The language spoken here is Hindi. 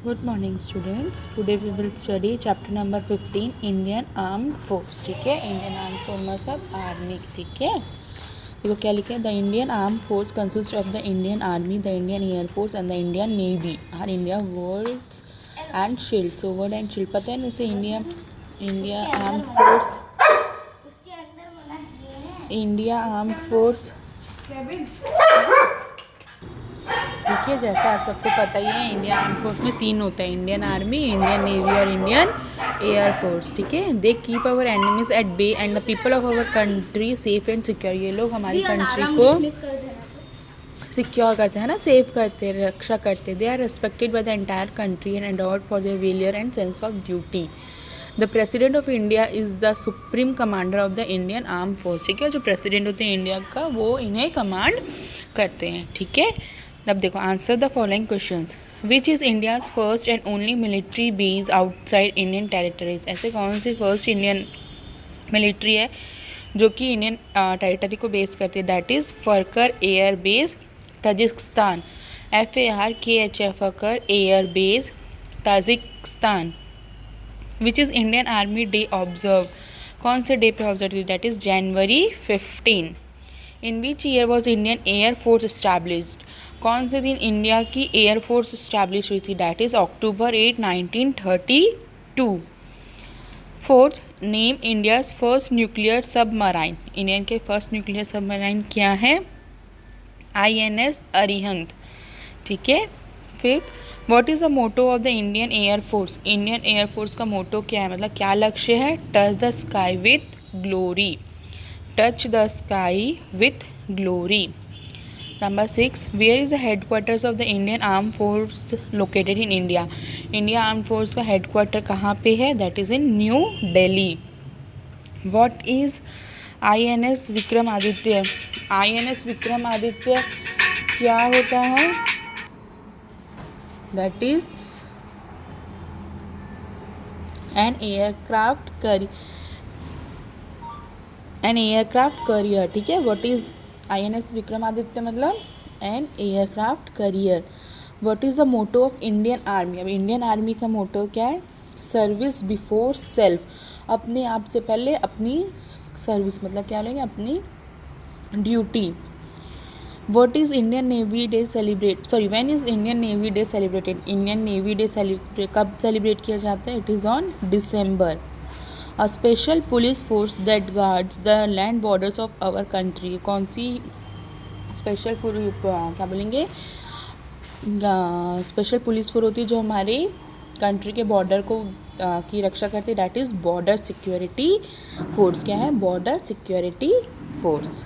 Good morning students. Today we will study chapter number 15 Indian armed force. ठीक है, इंडियन आर्म फोर्स मतलब आर्मी। ठीक है, देखो क्या लिखा है। The Indian arm force consist of the Indian army, the Indian air force and the Indian navy are India words and shield. So word and shield पता है ना, जैसे India arm force, India arm force. देखिए, जैसा आप सबको पता ही है, इंडियन आर्म फोर्स में 3 होता है, इंडियन आर्मी, इंडियन नेवी और इंडियन एयर फोर्स। ठीक है, they keep our enemies at bay and the people of our country safe and secure. ये लोग हमारी कंट्री को सिक्योर करते हैं ना, सेव करते, रक्षा करते। They are respected by the entire country and adored for their valour and sense of duty. The president of India is the supreme commander of the Indian arm force. ठीक है, जो प्रेसिडेंट होते हैं इंडिया का, वो इन्हें कमांड करते हैं। ठीक है, अब देखो, answer the following questions. Which is India's first and only military base outside Indian territories. ऐसे कौन सी फर्स्ट इंडियन मिलिट्री है जो कि इंडियन टेरिटरी को बेस करती है? That is Farkhor air base, Tajikistan. FARKH Farkhor air base, Tajikistan. Which is Indian army day observe. कौन से डे पे ऑब्जर्व की? That is January 15। In which year was Indian air force established. कौन से दिन इंडिया की एयर फोर्स इस्टेब्लिश हुई थी? That is October 8, 1932। Fourth, name India's first nuclear submarine. Indian के फर्स्ट न्यूक्लियर सबमराइन क्या है? INS अरिहंत। ठीक है। Fifth, what is the motto of the Indian air force. Indian air force का मोटो क्या है, मतलब क्या लक्ष्य है? Touch the sky with glory. Touch the sky with glory. Number 6, where is the headquarters of the Indian arm force located in India. India arm force का हेडक्वार्टर कहाँ पे है? That is in New Delhi. What is INS Vikramaditya. INS Vikramaditya क्या होता है? That is an aircraft carrier. ठीक है, व्हाट इज INS विक्रमादित्य मतलब an aircraft carrier. What is the motto of Indian army. अब इंडियन आर्मी का मोटो क्या है? Service before self. अपने आप से पहले अपनी सर्विस, मतलब क्या लेंगे? अपनी duty. What is Indian Navy Day celebrate? Sorry, when is Indian Navy Day celebrated? Indian Navy Day कब celebrate किया जाता है? It is on December. A special police force that guards the land borders of our country. कौन सी स्पेशल क्या बोलेंगे? स्पेशल पुलिस फोर्स होती है जो हमारी कंट्री के बॉर्डर को की रक्षा करती है। That is border security force. क्या है? Border security force.